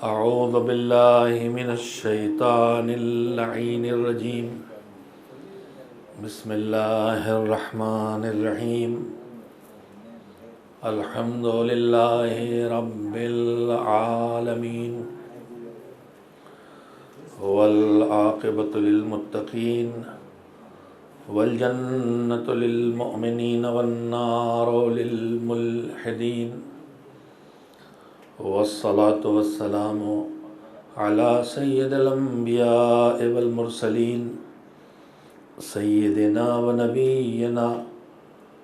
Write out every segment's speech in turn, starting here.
اعوذ باللہ من الشیطان اللعین الرجیم بسم اللہ الرحمن الرحیم الحمد للہ رب العالمین والعاقبۃ للمتقین والجنۃ للمؤمنین والنار للملحدین والصلاة والسلام على سید الانبیاء والمرسلین سیدنا ونبینا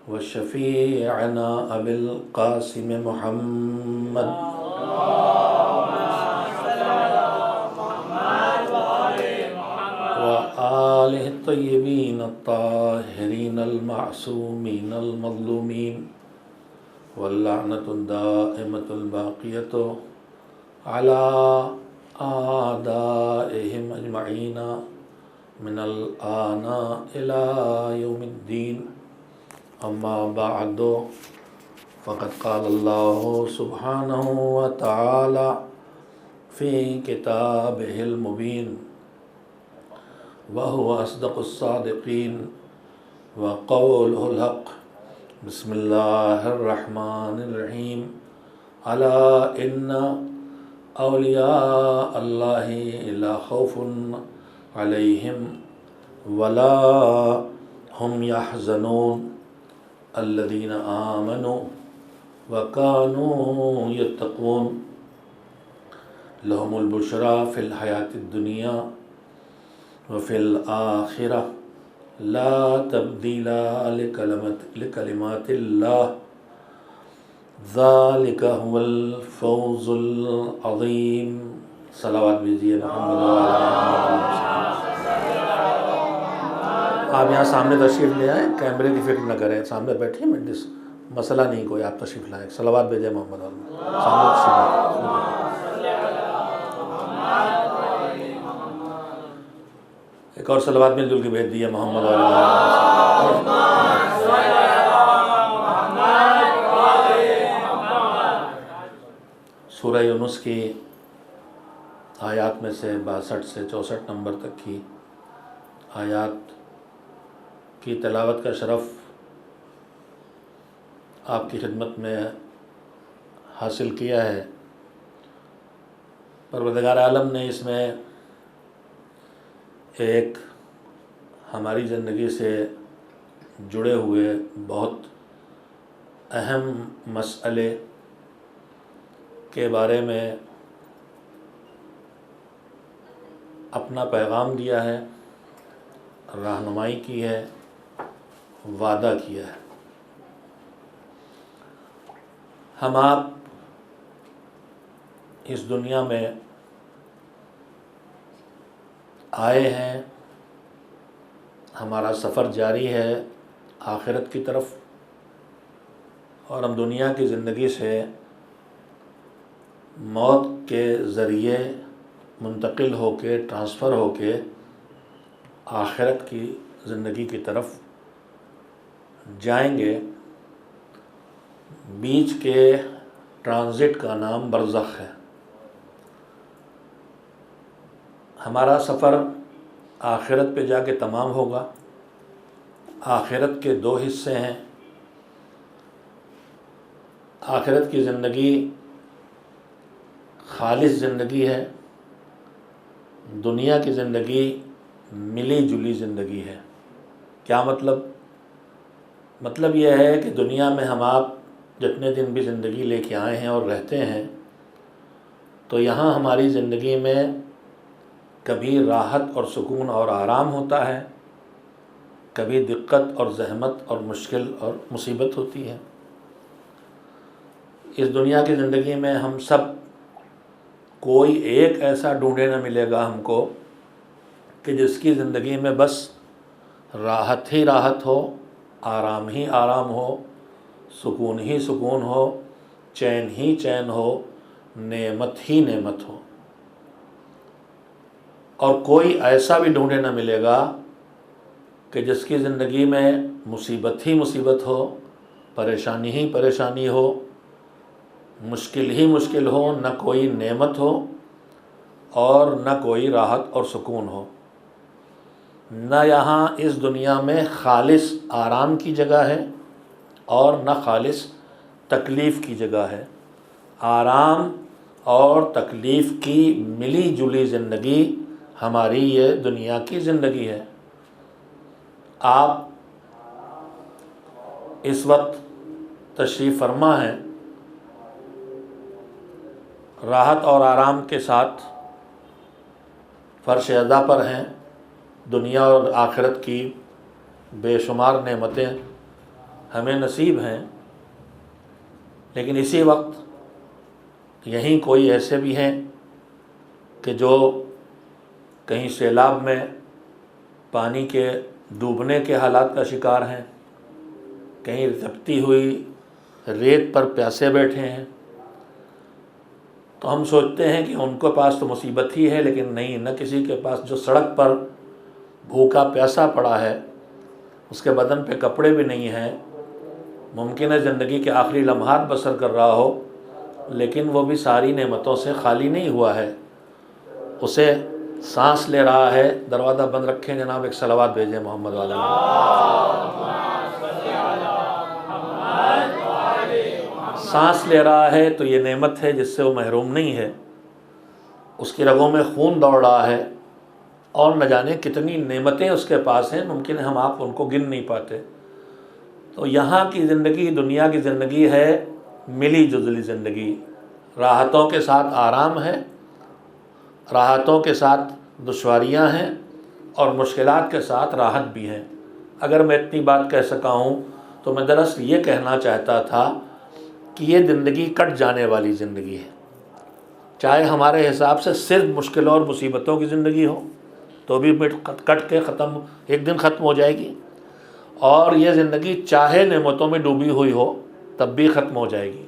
وشفیعنا ابی القاسم محمد وآلہ الطیبین الطاہرین المعصومین المظلومین واللعنۃ الدائمۃ الباقیۃ علی اعدائہم اجمعین من الآن الی یوم الدین اما بعد فقد قال اللہ سبحانہ وتعالی فی کتابہ المبین وهو اصدق الصادقین وقولہ الحق بسم اللہ الرحمن الرحیم الا ان اولیاء اللہ لا خوف علیہم ولا هم يحزنون الذین آمنوا وكانوا يتقون لهم البشرى فی الحیاة الدنیا وفی الآخرہ لا تبدیل لکلمات اللہ ذالک هو الفوز العظیم۔ صلوات بھیجیے محمد آپ یہاں سامنے تشریف لے آئیں، کیمرے کی فکر نہ کریں، سامنے بیٹھیے، مسئلہ نہیں کوئی، آپ تشریف لائیں، صلوات بھیجیے محمد سامنے تشریف لائیں۔ ایک اور صلوات مل جل کے بھیج دیے محمد سورہ یونس کی آیات میں سے 62 سے 64 نمبر تک کی آیات کی تلاوت کا شرف آپ کی خدمت میں حاصل کیا ہے۔ پروردگار عالم نے اس میں ایک ہماری زندگی سے جڑے ہوئے بہت اہم مسئلے کے بارے میں اپنا پیغام دیا ہے، رہنمائی کی ہے، وعدہ کیا ہے۔ ہم آپ اس دنیا میں آئے ہیں، ہمارا سفر جاری ہے آخرت کی طرف، اور ہم دنیا کی زندگی سے موت کے ذریعے منتقل ہو کے، ٹرانسفر ہو کے آخرت کی زندگی کی طرف جائیں گے۔ بیچ کے ٹرانزٹ کا نام برزخ ہے۔ ہمارا سفر آخرت پہ جا کے تمام ہوگا۔ آخرت کے 2 حصے ہیں۔ آخرت کی زندگی خالص زندگی ہے، دنیا کی زندگی ملی جلی زندگی ہے۔ کیا مطلب؟ مطلب یہ ہے کہ دنیا میں ہم آپ جتنے دن بھی زندگی لے کے آئے ہیں اور رہتے ہیں، تو یہاں ہماری زندگی میں کبھی راحت اور سکون اور آرام ہوتا ہے، کبھی دقت اور زحمت اور مشکل اور مصیبت ہوتی ہے۔ اس دنیا کی زندگی میں ہم سب کوئی ایک ایسا ڈھونڈے نہ ملے گا ہم کو کہ جس کی زندگی میں بس راحت ہی راحت ہو، آرام ہی آرام ہو، سکون ہی سکون ہو، چین ہی چین ہو، نعمت ہی نعمت ہو۔ اور کوئی ایسا بھی ڈھونڈے نہ ملے گا کہ جس کی زندگی میں مصیبت ہی مصیبت ہو، پریشانی ہی پریشانی ہو، مشکل ہی مشکل ہو، نہ کوئی نعمت ہو اور نہ کوئی راحت اور سکون ہو۔ نہ یہاں اس دنیا میں خالص آرام کی جگہ ہے اور نہ خالص تکلیف کی جگہ ہے۔ آرام اور تکلیف کی ملی جلی زندگی ہماری یہ دنیا کی زندگی ہے۔ آپ اس وقت تشریف فرما ہیں، راحت اور آرام کے ساتھ فرش اعضا پر ہیں، دنیا اور آخرت کی بے شمار نعمتیں ہمیں نصیب ہیں، لیکن اسی وقت یہیں کوئی ایسے بھی ہیں کہ جو کہیں سیلاب میں پانی کے ڈوبنے کے حالات کا شکار ہیں، کہیں تپتی ہوئی ریت پر پیاسے بیٹھے ہیں۔ تو ہم سوچتے ہیں کہ ان کے پاس تو مصیبت ہی ہے، لیکن نہیں، نہ کسی کے پاس جو سڑک پر بھوکا پیاسا پڑا ہے، اس کے بدن پہ کپڑے بھی نہیں ہیں، ممکن ہے زندگی کے آخری لمحات بسر کر رہا ہو، لیکن وہ بھی ساری نعمتوں سے خالی نہیں ہوا ہے، اسے سانس لے رہا ہے۔ دروازہ بند رکھیں جناب، ایک صلوات بھیجیں محمد والا۔ سانس لے رہا ہے تو یہ نعمت ہے جس سے وہ محروم نہیں ہے، اس کی رگوں میں خون دوڑ رہا ہے، اور نہ جانے کتنی نعمتیں اس کے پاس ہیں، ممکن ہے ہم آپ ان کو گن نہیں پاتے۔ تو یہاں کی زندگی، دنیا کی زندگی ہے ملی جزلی زندگی، راحتوں کے ساتھ آرام ہے، راحتوں کے ساتھ دشواریاں ہیں، اور مشکلات کے ساتھ راحت بھی ہیں۔ اگر میں اتنی بات کہہ سکا ہوں تو میں دراصل یہ کہنا چاہتا تھا کہ یہ زندگی کٹ جانے والی زندگی ہے، چاہے ہمارے حساب سے صرف مشکلوں اور مصیبتوں کی زندگی ہو تو بھی کٹ کے ختم، ایک دن ختم ہو جائے گی، اور یہ زندگی چاہے نعمتوں میں ڈوبی ہوئی ہو تب بھی ختم ہو جائے گی۔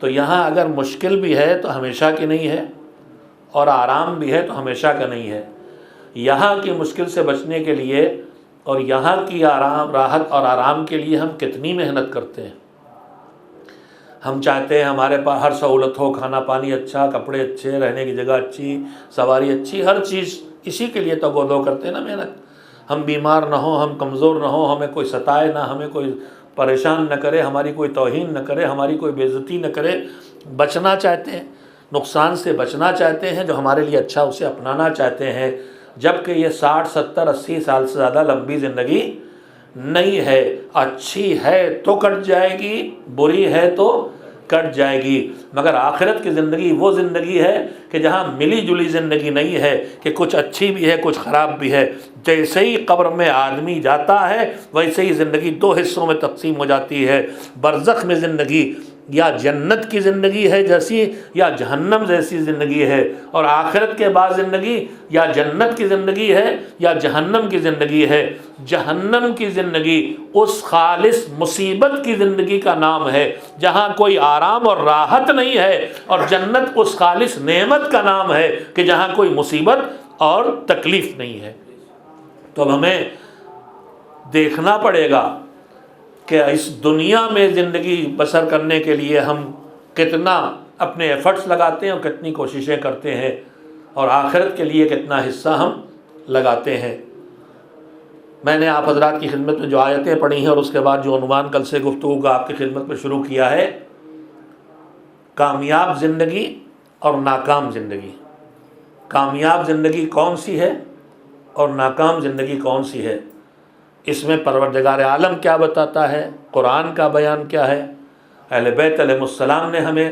تو یہاں اگر مشکل بھی ہے تو ہمیشہ کی نہیں ہے، اور آرام بھی ہے تو ہمیشہ کا نہیں ہے۔ یہاں کی مشکل سے بچنے کے لیے اور یہاں کی راحت اور آرام کے لیے ہم کتنی محنت کرتے ہیں۔ ہم چاہتے ہیں ہمارے پاس ہر سہولت ہو، کھانا پانی اچھا، کپڑے اچھے، رہنے کی جگہ اچھی، سواری اچھی، ہر چیز، اسی کے لیے تو گودو کرتے ہیں نا محنت۔ ہم بیمار نہ ہوں، ہم کمزور نہ ہوں، ہمیں کوئی ستائے نہ، ہمیں کوئی پریشان نہ کرے، ہماری کوئی توہین نہ کرے، ہماری کوئی بے عزتی نہ کرے، بچنا چاہتے ہیں، نقصان سے بچنا چاہتے ہیں، جو ہمارے لیے اچھا اسے اپنانا چاہتے ہیں، جبکہ یہ 60 70 80 سال سے زیادہ لمبی زندگی نہیں ہے۔ اچھی ہے تو کٹ جائے گی، بری ہے تو کٹ جائے گی، مگر آخرت کی زندگی وہ زندگی ہے کہ جہاں ملی جلی زندگی نہیں ہے کہ کچھ اچھی بھی ہے کچھ خراب بھی ہے۔ جیسے ہی قبر میں آدمی جاتا ہے ویسے ہی زندگی دو حصوں میں تقسیم ہو جاتی ہے۔ برزخ میں زندگی یا جنت کی زندگی ہے جیسی، یا جہنم جیسی زندگی ہے، اور آخرت کے بعد زندگی یا جنت کی زندگی ہے یا جہنم کی زندگی ہے۔ جہنم کی زندگی اس خالص مصیبت کی زندگی کا نام ہے جہاں کوئی آرام اور راحت نہیں ہے، اور جنت اس خالص نعمت کا نام ہے کہ جہاں کوئی مصیبت اور تکلیف نہیں ہے۔ تو اب ہمیں دیکھنا پڑے گا کہ اس دنیا میں زندگی بسر کرنے کے لیے ہم کتنا اپنے ایفرٹس لگاتے ہیں اور کتنی کوششیں کرتے ہیں، اور آخرت کے لیے کتنا حصہ ہم لگاتے ہیں۔ میں نے آپ حضرات کی خدمت میں جو آیتیں پڑھی ہیں اور اس کے بعد جو عنوان کل سے گفتگو کا آپ کی خدمت میں شروع کیا ہے، کامیاب زندگی اور ناکام زندگی۔ کامیاب زندگی کون سی ہے اور ناکام زندگی کون سی ہے، اس میں پروردگار عالم کیا بتاتا ہے، قرآن کا بیان کیا ہے، اہل بیت علیہ السلام نے ہمیں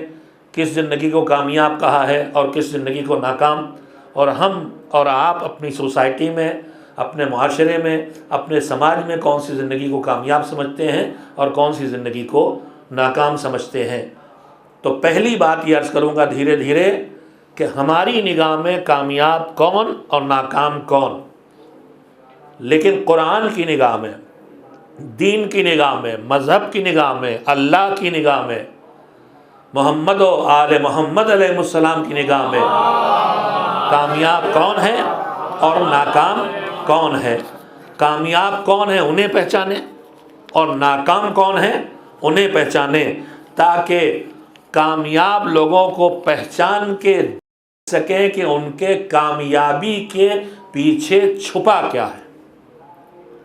کس زندگی کو کامیاب کہا ہے اور کس زندگی کو ناکام، اور ہم اور آپ اپنی سوسائٹی میں، اپنے معاشرے میں، اپنے سماج میں کون سی زندگی کو کامیاب سمجھتے ہیں اور کون سی زندگی کو ناکام سمجھتے ہیں۔ تو پہلی بات یہ عرض کروں گا دھیرے دھیرے کہ ہماری نگاہ میں کامیاب کون اور ناکام کون، لیکن قرآن کی نگاہ میں، دین کی نگاہ میں، مذہب کی نگاہ میں، اللہ کی نگاہ میں، محمد و آل محمد علیہ السلام کی نگاہ میں کامیاب کون ہے اور ناکام کون ہے۔ کامیاب کون ہے انہیں پہچانے، اور ناکام کون ہے انہیں پہچانے، تاکہ کامیاب لوگوں کو پہچان کے سکیں کہ ان کے کامیابی کے پیچھے چھپا کیا ہے۔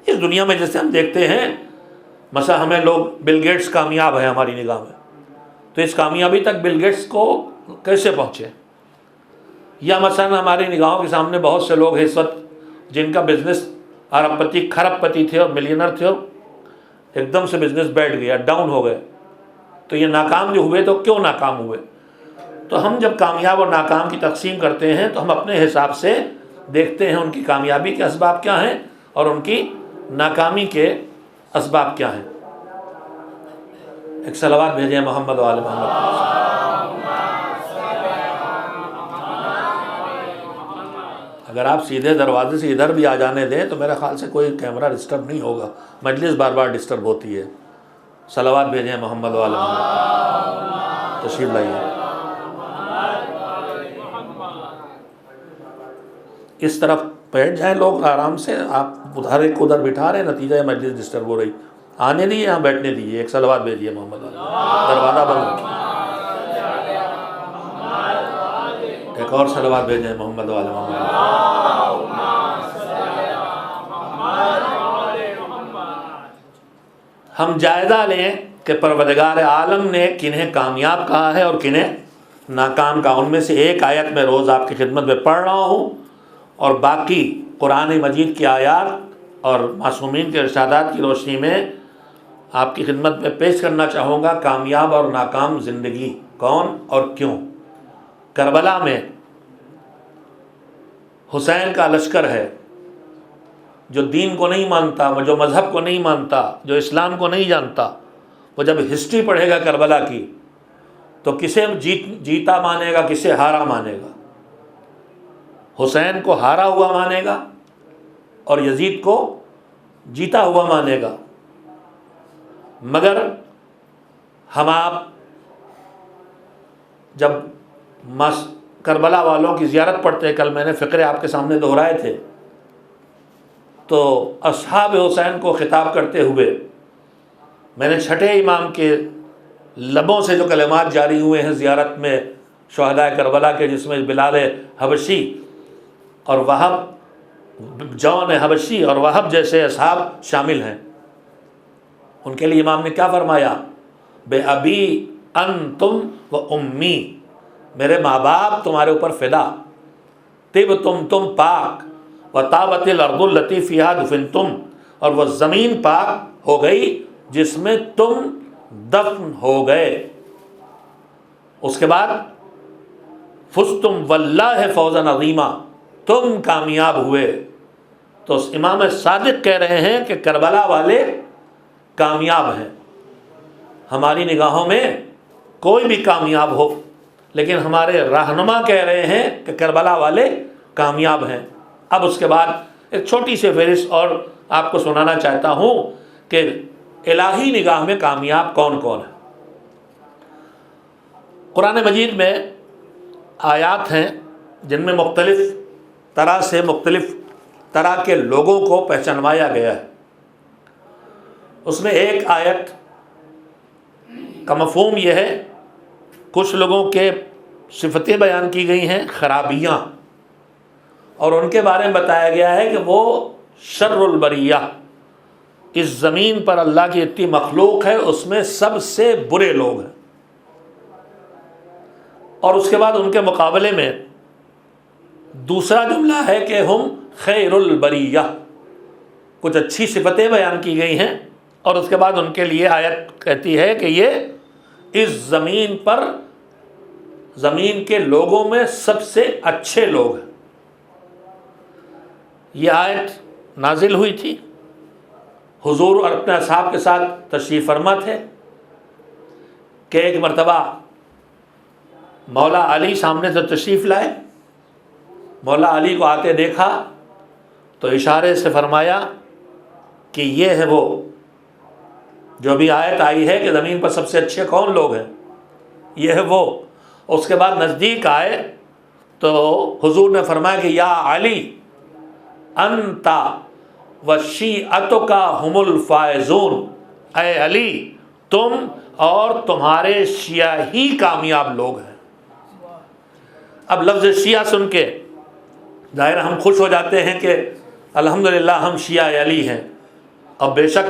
اس دنیا میں جیسے ہم دیکھتے ہیں، مثلا ہمیں لوگ بل گیٹس کامیاب ہے ہماری نگاہ میں، تو اس کامیابی تک بل گیٹس کو کیسے پہنچے؟ یا مثلا ہماری نگاہوں کے سامنے بہت سے لوگ ہیں اس وقت جن کا بزنس ارب پتی کھرب پتی تھے اور ملینر تھے، ایک دم سے بزنس بیٹھ گیا، ڈاؤن ہو گئے، تو یہ ناکام جو ہوئے تو کیوں ناکام ہوئے؟ تو ہم جب کامیاب اور ناکام کی تقسیم کرتے ہیں تو ہم اپنے حساب سے دیکھتے ہیں ان کی کامیابی کے اسباب کیا ہیں اور ان کی ناکامی کے اسباب کیا ہیں۔ ایک صلوات بھیجیں محمد و آل محمد۔ اگر آپ سیدھے دروازے سے ادھر بھی آ جانے دیں تو میرے خیال سے کوئی کیمرہ ڈسٹرب نہیں ہوگا، مجلس بار بار ڈسٹرب ہوتی ہے۔ صلوات بھیجیں محمد و آل محمد۔ تشریف لائیے۔ اس طرف بیٹھ جائیں لوگ آرام سے، آپ ادھر ایک ادھر بٹھا رہے ہیں، نتیجہ مجلس ڈسٹرب ہو رہی۔ آنے دیجیے، یہاں بیٹھنے دیجیے۔ ایک صلوات بھیجیے محمد و آل، دروازہ بند رکھیے۔ ایک اور صلوات بھیجیں محمد و آل محمد۔ ہم جائزہ لیں کہ پروردگار عالم نے کنہیں کامیاب کہا ہے اور کنہیں ناکام کہا۔ ان میں سے ایک آیت میں روز آپ کی خدمت میں پڑھ رہا ہوں، اور باقی قرآن مجید کی آیات اور معصومین کے ارشادات کی روشنی میں آپ کی خدمت میں پیش کرنا چاہوں گا کامیاب اور ناکام زندگی کون اور کیوں۔ کربلا میں حسین کا لشکر ہے جو دین کو نہیں مانتا، جو مذہب کو نہیں مانتا، جو اسلام کو نہیں جانتا، وہ جب ہسٹری پڑھے گا کربلا کی تو کسے جیتا مانے گا، کسے ہارا مانے گا؟ حسین کو ہارا ہوا مانے گا اور یزید کو جیتا ہوا مانے گا۔ مگر ہم آپ جب کربلا والوں کی زیارت پڑھتے، کل میں نے فقرے آپ کے سامنے دہرائے تھے، تو اصحاب حسین کو خطاب کرتے ہوئے میں نے چھٹے امام کے لبوں سے جو کلمات جاری ہوئے ہیں زیارت میں شہداء کربلا کے، جس میں بلال حبشی اور وہب جون حبشی اور وہب جیسے اصحاب شامل ہیں، ان کے لیے امام نے کیا فرمایا؟ بے ابی انتم و امی، میرے ماں باپ تمہارے اوپر فدا، طب تم پاک، و طابت الارض التی فیہا دفنتم، اور وہ زمین پاک ہو گئی جس میں تم دفن ہو گئے۔ اس کے بعد فزتم واللہ فوزا عظیما، تم کامیاب ہوئے۔ تو امام صادق کہہ رہے ہیں کہ کربلا والے کامیاب ہیں۔ ہماری نگاہوں میں کوئی بھی کامیاب ہو، لیکن ہمارے رہنما کہہ رہے ہیں کہ کربلا والے کامیاب ہیں۔ اب اس کے بعد ایک چھوٹی سی فہرست اور آپ کو سنانا چاہتا ہوں کہ الہی نگاہ میں کامیاب کون کون ہے۔ قرآن مجید میں آیات ہیں جن میں مختلف طرح سے مختلف طرح کے لوگوں کو پہچانوایا گیا ہے۔ اس میں ایک آیت کا مفہوم یہ ہے، کچھ لوگوں کے صفتیں بیان کی گئی ہیں، خرابیاں، اور ان کے بارے میں بتایا گیا ہے کہ وہ شر البریہ، اس زمین پر اللہ کی اتنی مخلوق ہے اس میں سب سے برے لوگ ہیں۔ اور اس کے بعد ان کے مقابلے میں دوسرا جملہ ہے کہ ہم خیر البریہ، کچھ اچھی صفتیں بیان کی گئی ہیں، اور اس کے بعد ان کے لیے آیت کہتی ہے کہ یہ اس زمین پر زمین کے لوگوں میں سب سے اچھے لوگ ہیں۔ یہ آیت نازل ہوئی تھی، حضور اور اپنے اصحاب کے ساتھ تشریف فرما تھے کہ ایک مرتبہ مولا علی سامنے سے تشریف لائے، مولا علی کو آتے دیکھا تو اشارے سے فرمایا کہ یہ ہے وہ جو بھی آیت آئی ہے کہ زمین پر سب سے اچھے کون لوگ ہیں، یہ ہے وہ۔ اس کے بعد نزدیک آئے تو حضور نے فرمایا کہ یا علی انتا وشیعتک ہم الفائزون، اے علی تم اور تمہارے شیعہ ہی کامیاب لوگ ہیں۔ اب لفظ شیعہ سن کے ظاہر ہم خوش ہو جاتے ہیں کہ الحمدللہ ہم شیعہ علی ہیں. اب بے شک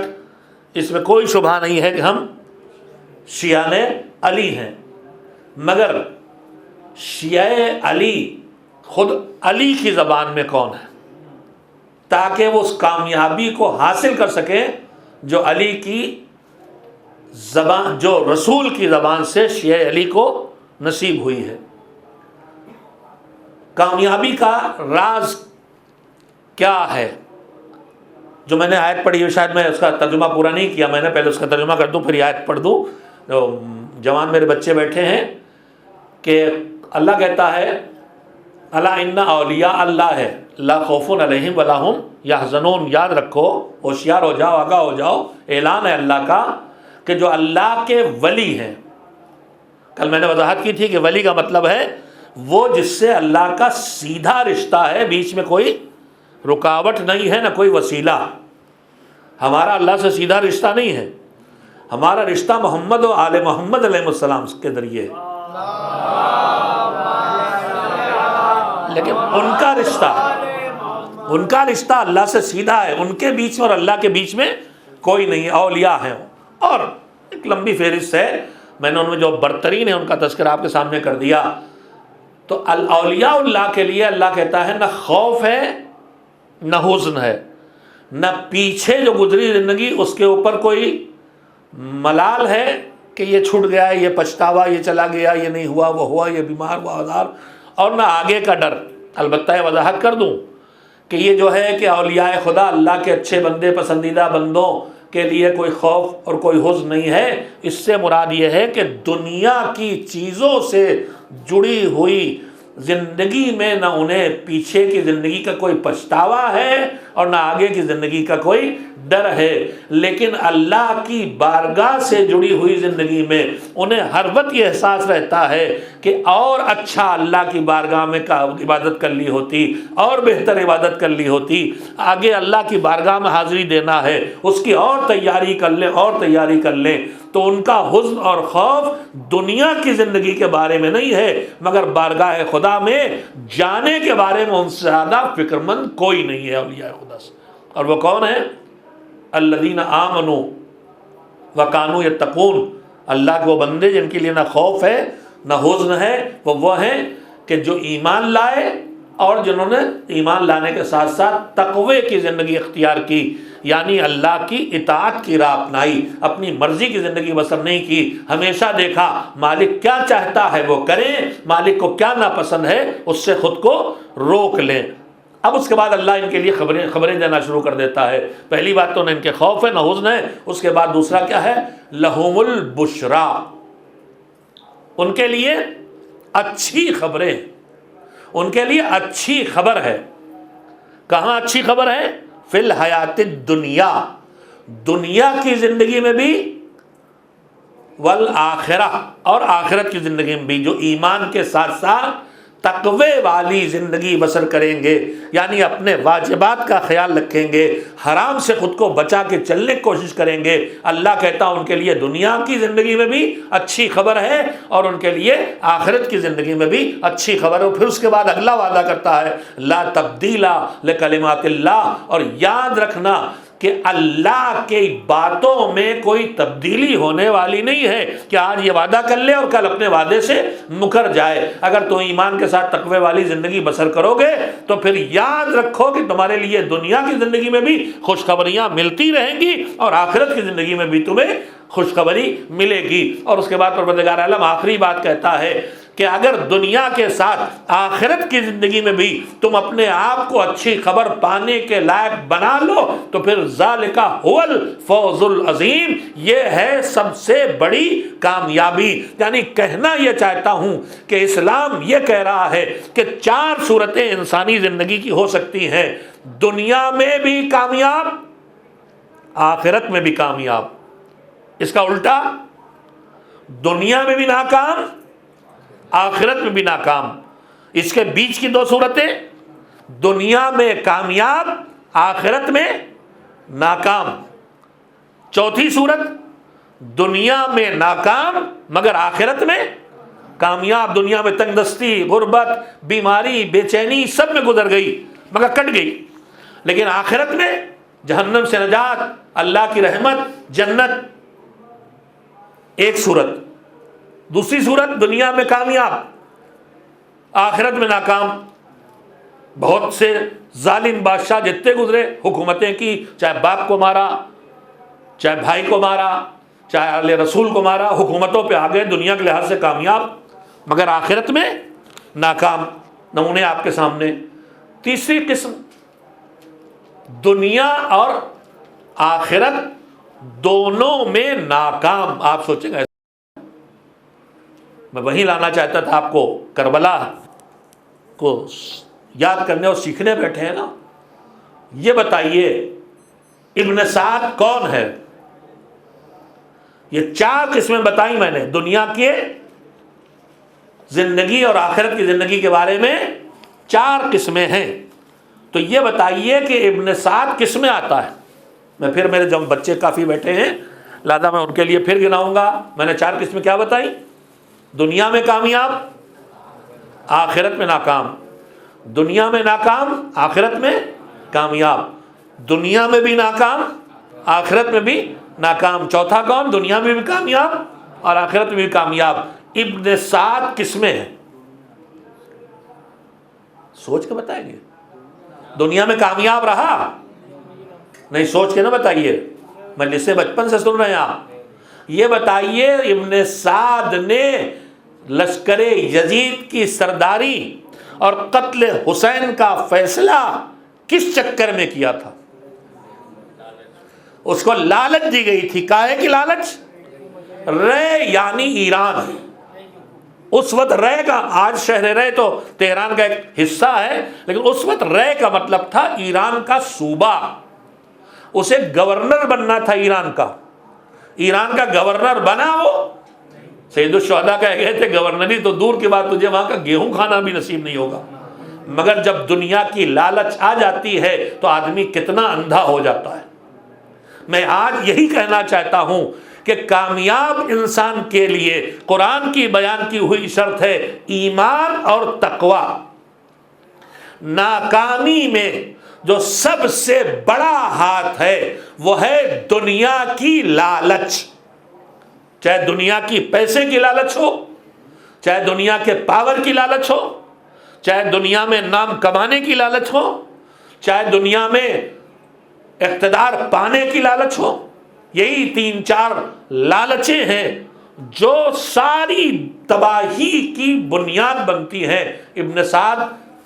اس میں کوئی شبہ نہیں ہے کہ ہم شیعہ علی ہیں، مگر شیعہ علی خود علی کی زبان میں کون ہے، تاکہ وہ اس کامیابی کو حاصل کر سکیں جو علی کی زبان، جو رسول کی زبان سے شیعہ علی کو نصیب ہوئی ہے. کامیابی کا راز کیا ہے؟ جو میں نے آیت پڑھی ہے، شاید میں اس کا ترجمہ پورا نہیں کیا، میں نے پہلے اس کا ترجمہ کر دوں پھر یہ آیت پڑھ دوں. جو جوان میرے بچے بیٹھے ہیں کہ اللہ کہتا ہے الا ان اولیاء اللہ ہے لا خوف علیہم ولا هم یحزنون. یاد رکھو، ہوشیار ہو جاؤ، آگاہ ہو جاؤ، اعلان ہے اللہ کا کہ جو اللہ کے ولی ہیں. کل میں نے وضاحت کی تھی کہ ولی کا مطلب ہے وہ جس سے اللہ کا سیدھا رشتہ ہے، بیچ میں کوئی رکاوٹ نہیں ہے، نہ کوئی وسیلہ. ہمارا اللہ سے سیدھا رشتہ نہیں ہے، ہمارا رشتہ محمد و آل محمد علیہ السلام کے ذریعے ہے. لیکن ان کا رشتہ اللہ سے سیدھا ہے، ان کے بیچ میں اور اللہ کے بیچ میں کوئی نہیں ہے. اولیاء ہیں اور ایک لمبی فہرست ہے، میں نے ان میں جو برترین ہے ان کا تذکرہ آپ کے سامنے کر دیا. تو اولیاء اللہ کے لیے اللہ کہتا ہے نہ خوف ہے نہ حزن ہے، نہ پیچھے جو گزری زندگی اس کے اوپر کوئی ملال ہے کہ یہ چھوٹ گیا، یہ پچھتاوا، یہ چلا گیا، یہ نہیں ہوا، وہ ہوا، یہ بیمار ہوا آزار، اور نہ آگے کا ڈر. البتہ یہ وضاحت کر دوں کہ یہ جو ہے کہ اولیاء خدا، اللہ کے اچھے بندے، پسندیدہ بندوں کے لیے کوئی خوف اور کوئی حزن نہیں ہے. اس سے مراد یہ ہے کہ دنیا کی چیزوں سے جڑی ہوئی زندگی میں نہ انہیں پیچھے کی زندگی کا کوئی پچھتاوا ہے اور نہ آگے کی زندگی کا کوئی ڈر ہے. لیکن اللہ کی بارگاہ سے جڑی ہوئی زندگی میں انہیں ہر وقت یہ احساس رہتا ہے کہ اور اچھا اللہ کی بارگاہ میں عبادت کر لی ہوتی، اور بہتر عبادت کر لی ہوتی، آگے اللہ کی بارگاہ میں حاضری دینا ہے، اس کی اور تیاری کر لیں، اور تیاری کر لیں. تو ان کا حزن اور خوف دنیا کی زندگی کے بارے میں نہیں ہے، مگر بارگاہ خدا میں جانے کے بارے میں ان سے زیادہ فکر مند کوئی نہیں ہے اولیاء خدا سے. اور وہ کون ہے؟ الذین آمنوا وکانوا یتقون. اللہ کے وہ بندے جن کے لیے نہ خوف ہے نہ حزن ہے، وہ ہیں کہ جو ایمان لائے اور جنہوں نے ایمان لانے کے ساتھ ساتھ تقوی کی زندگی اختیار کی، یعنی اللہ کی اطاعت کی راہ اپنائی، اپنی مرضی کی زندگی بسر نہیں کی. ہمیشہ دیکھا مالک کیا چاہتا ہے وہ کریں، مالک کو کیا ناپسند ہے اس سے خود کو روک لیں. اب اس کے بعد اللہ ان کے لیے خبریں دینا شروع کر دیتا ہے. پہلی بات تو نہ ان کے خوف ہے نہ حزن ہے، اس کے بعد دوسرا کیا ہے؟ لہم البشرا، ان کے لیے اچھی خبریں، ان کے لیے اچھی خبر ہے. کہاں اچھی خبر ہے؟ فی الحیات الدنیا، دنیا کی زندگی میں بھی، والآخرہ، اور آخرت کی زندگی میں بھی. جو ایمان کے ساتھ ساتھ تقوی والی زندگی بسر کریں گے، یعنی اپنے واجبات کا خیال رکھیں گے، حرام سے خود کو بچا کے چلنے کی کوشش کریں گے، اللہ کہتا ان کے لیے دنیا کی زندگی میں بھی اچھی خبر ہے اور ان کے لیے آخرت کی زندگی میں بھی اچھی خبر ہے. پھر اس کے بعد اگلا وعدہ کرتا ہے لا تبدیل لکلمات اللہ، اور یاد رکھنا کہ اللہ کی باتوں میں کوئی تبدیلی ہونے والی نہیں ہے کہ آج یہ وعدہ کر لے اور کل اپنے وعدے سے مکر جائے. اگر تو ایمان کے ساتھ تقوی والی زندگی بسر کرو گے تو پھر یاد رکھو کہ تمہارے لیے دنیا کی زندگی میں بھی خوشخبریاں ملتی رہیں گی اور آخرت کی زندگی میں بھی تمہیں خوشخبری ملے گی. اور اس کے بعد پروردگار عالم آخری بات کہتا ہے کہ اگر دنیا کے ساتھ آخرت کی زندگی میں بھی تم اپنے آپ کو اچھی خبر پانے کے لائق بنا لو تو پھر ذالک هو الفوز العظیم، یہ ہے سب سے بڑی کامیابی. یعنی کہنا یہ چاہتا ہوں کہ اسلام یہ کہہ رہا ہے کہ 4 صورتیں انسانی زندگی کی ہو سکتی ہیں، دنیا میں بھی کامیاب، آخرت میں بھی کامیاب. اس کا الٹا، دنیا میں بھی ناکام، آخرت میں بھی ناکام. اس کے بیچ کی 2 صورتیں، دنیا میں کامیاب، آخرت میں ناکام. چوتھی صورت، دنیا میں ناکام مگر آخرت میں کامیاب دنیا میں تنگ دستی، غربت، بیماری، بے چینی سب میں گزر گئی مگر کٹ گئی، لیکن آخرت میں جہنم سے نجات، اللہ کی رحمت، جنت، ایک صورت۔ دوسری صورت دنیا میں کامیاب، آخرت میں ناکام۔ بہت سے ظالم بادشاہ جتنے گزرے، حکومتیں کی، چاہے باپ کو مارا، چاہے بھائی کو مارا، چاہے اہل رسول کو مارا، حکومتوں پہ آ گئے، دنیا کے لحاظ سے کامیاب مگر آخرت میں ناکام۔ نمونے آپ کے سامنے۔ تیسری قسم، دنیا اور آخرت دونوں میں ناکام۔ آپ سوچیں گے، میں وہیں لانا چاہتا تھا آپ کو، کربلا کو یاد کرنے اور سیکھنے بیٹھے ہیں نا۔ یہ بتائیے ابن سعد کون ہے؟ یہ 4 قسمیں بتائیں میں نے، دنیا کے زندگی اور آخرت کی زندگی کے بارے میں 4 قسمیں ہیں۔ تو یہ بتائیے کہ ابن سعد کس میں آتا ہے؟ میں پھر، میرے جب بچے کافی بیٹھے ہیں لہذا میں ان کے لیے پھر گناؤں گا۔ میں نے 4 قسمیں کیا بتائی؟ دنیا میں کامیاب، آخرت میں ناکام، دنیا میں ناکام، آخرت میں کامیاب، دنیا میں بھی ناکام، آخرت میں بھی ناکام۔ چوتھا کون؟ دنیا میں بھی کامیاب اور آخرت میں بھی کامیاب۔ ابن سعد کس میں ہے؟ سوچ کے بتائیں گے۔ دنیا میں کامیاب رہا؟ نہیں، سوچ کے نہ بتائیے، مجلس بچپن سے سن رہے ہیں آپ۔ یہ بتائیے ابن سعد نے لشکر یزید کی سرداری اور قتل حسین کا فیصلہ کس چکر میں کیا تھا؟ اس کو لالچ دی گئی تھی۔ کاہے کی لالچ؟ رے یعنی ایران۔ اس وقت رے کا، آج شہر رے تو تہران کا ایک حصہ ہے، لیکن اس وقت رے کا مطلب تھا ایران کا صوبہ۔ اسے گورنر بننا تھا ایران کا۔ ایران کا گورنر بنا وہ، سید الشہداء کہہ گئے تھے گورنری تو دور کی بات، تجھے وہاں کا گیہوں کھانا بھی نصیب نہیں ہوگا۔ مگر جب دنیا کی لالچ آ جاتی ہے تو آدمی کتنا اندھا ہو جاتا ہے۔ میں آج یہی کہنا چاہتا ہوں کہ کامیاب انسان کے لیے قرآن کی بیان کی ہوئی شرط ہے ایمان اور تقوی۔ ناکامی میں جو سب سے بڑا ہاتھ ہے وہ ہے دنیا کی لالچ، چاہے دنیا کی پیسے کی لالچ ہو، چاہے دنیا کے پاور کی لالچ ہو، چاہے دنیا میں نام کمانے کی لالچ ہو، چاہے دنیا میں اقتدار پانے کی لالچ ہو۔ یہی 3-4 لالچیں ہیں جو ساری تباہی کی بنیاد بنتی ہیں۔ ابن سعد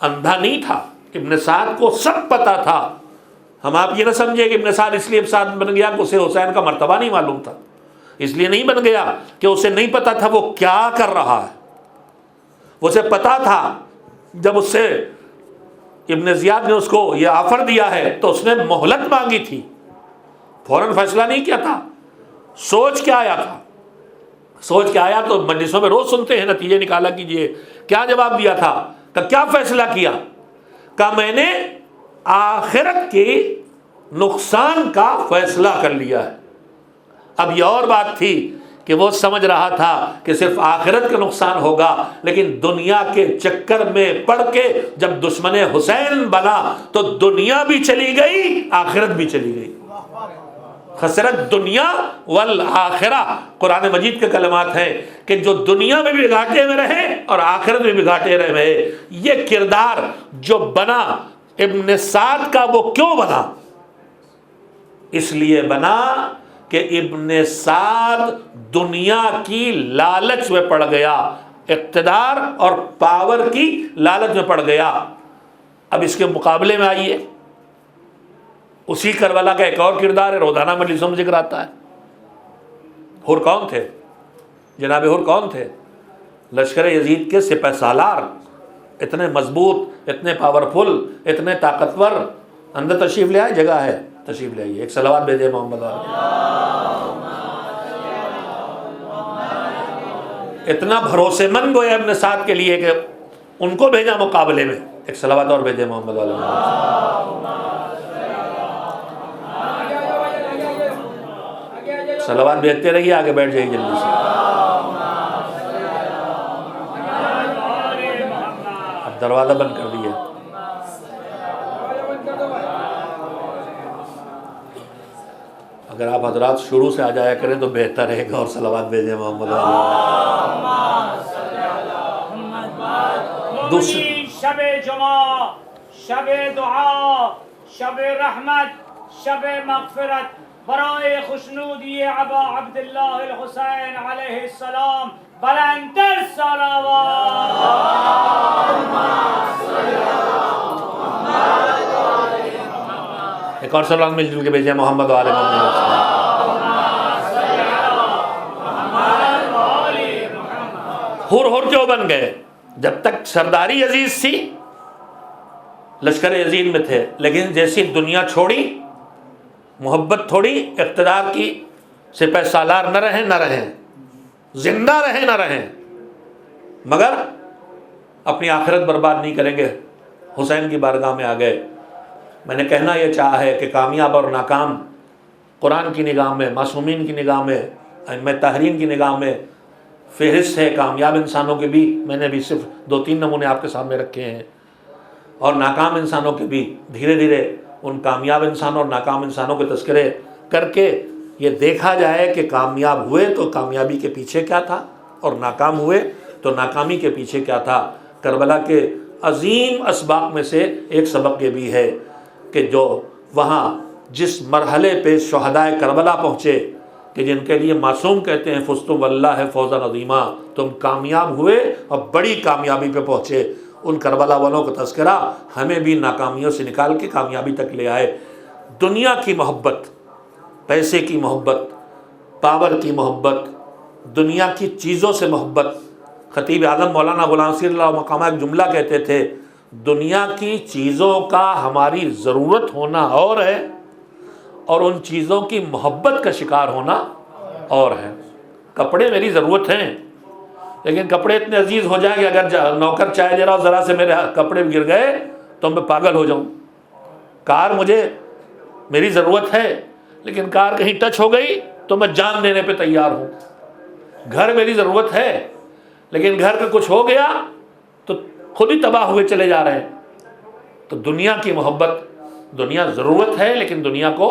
اندھا نہیں تھا، ابن سعد کو سب پتا تھا۔ ہم آپ یہ نہ سمجھے کہ ابن سعد اس لیے سعد بن گیا کہ اسے حسین کا مرتبہ نہیں معلوم تھا، اس لیے نہیں بن گیا کہ اسے نہیں پتا تھا وہ کیا کر رہا ہے۔ اسے پتا تھا، جب اس سے ابن زیاد نے اس کو یہ آفر دیا ہے تو اس نے مہلت مانگی تھی، فوراً فیصلہ نہیں کیا تھا، سوچ کے آیا تھا۔ سوچ کے آیا تو مجلسوں میں روز سنتے ہیں، نتیجے نکالا کیجئے کیا جواب دیا تھا، کہ کیا فیصلہ کیا، کہ میں نے آخرت کے نقصان کا فیصلہ کر لیا ہے۔ اب یہ اور بات تھی کہ وہ سمجھ رہا تھا کہ صرف آخرت کا نقصان ہوگا، لیکن دنیا کے چکر میں پڑ کے جب دشمن حسین بنا تو دنیا بھی چلی گئی، آخرت بھی چلی گئی۔ خسرت دنیا والآخرہ، قرآن مجید کے کلمات ہیں کہ جو دنیا میں بھی گھاٹے میں رہے اور آخرت میں بھی گھاٹے رہے۔ یہ کردار جو بنا ابن سعد کا، وہ کیوں بنا؟ اس لیے بنا کہ ابن سعد دنیا کی لالچ میں پڑ گیا، اقتدار اور پاور کی لالچ میں پڑ گیا۔ اب اس کے مقابلے میں آئیے، اسی کربلا کا ایک اور کردار ہے، روزانہ مجلسوں میں ذکر آتا ہے۔ حر کون تھے؟ جناب حر کون تھے؟ لشکر یزید کے سپہ سالار، اتنے مضبوط، اتنے پاورفل، اتنے طاقتور۔ اندر تشریف لے آئے، جگہ ہے، تشریف لے آئیے، ایک صلوات بھیجے محمد علیہ۔ اتنا بھروسے مند گویا ابن سعد کے لیے کہ ان کو بھیجا مقابلے میں۔ ایک صلوات اور بھیجے محمد علیہ۔ صلوات بھیجتے رہیے، آگے بیٹھ جائیے جلدی سے۔ دروازہ بند کر دیا. اگر آپ حضرات شروع سے آ جایا کریں تو بہتر رہے گا اور صلوات بھیجیں محمد دوسری شب جمعہ، شب دعا، شب رحمت، شب مغفرت برائے خوشنودی ابا عبداللہ الحسین علیہ السلام بلندتر صلوات. ایک اور سلام مل جل کے بھیجیں محمد و آل محمد. ہور کیوں بن گئے؟ جب تک سرداری عزیز تھی لشکر یزید میں تھے، لیکن جیسی دنیا چھوڑی، محبت تھوڑی، اقتدار کی سپہ سالار نہ رہیں، زندہ رہیں نہ رہیں، مگر اپنی آخرت برباد نہیں کریں گے. حسین کی بارگاہ میں آ گئے. میں نے کہنا یہ چاہا ہے کہ کامیاب اور ناکام قرآن کی نگاہ میں، معصومین کی نگاہ میں، ائمہ طاہرین کی نگاہ میں فہرست ہے. کامیاب انسانوں کے بھی میں نے بھی صرف 2-3 نمونے آپ کے سامنے رکھے ہیں، اور ناکام انسانوں کے بھی. دھیرے دھیرے ان کامیاب انسانوں اور ناکام انسانوں کے تذکرے کر کے یہ دیکھا جائے کہ کامیاب ہوئے تو کامیابی کے پیچھے کیا تھا، اور ناکام ہوئے تو ناکامی کے پیچھے کیا تھا. کربلا کے عظیم اسباق میں سے ایک سبق یہ بھی ہے کہ جو وہاں جس مرحلے پہ شہدائے کربلا پہنچے کہ جن کے لیے معصوم کہتے ہیں فزتم واللہ فوزا عظیما، تم کامیاب ہوئے اور بڑی کامیابی پہ پہنچے. ان کربلا والوں کا تذکرہ ہمیں بھی ناکامیوں سے نکال کے کامیابی تک لے آئے. دنیا کی محبت، پیسے کی محبت، پاور کی محبت، دنیا کی چیزوں سے محبت. خطیب اعظم مولانا غلام نصیر اللہ مقامہ ایک جملہ کہتے تھے، دنیا کی چیزوں کا ہماری ضرورت ہونا اور ہے، اور ان چیزوں کی محبت کا شکار ہونا اور ہے. کپڑے میری ضرورت ہیں، لیکن کپڑے اتنے عزیز ہو جائیں کہ اگر نوکر چائے دے رہا ہو ذرا سے میرے کپڑے گر گئے تو میں پاگل ہو جاؤں. کار مجھے میری ضرورت ہے، لیکن کار کہیں ٹچ ہو گئی تو میں جان دینے پہ تیار ہوں. گھر میری ضرورت ہے، لیکن گھر کا کچھ ہو گیا تو خود ہی تباہ ہوئے چلے جا رہے ہیں. تو دنیا کی محبت، دنیا ضرورت ہے لیکن دنیا کو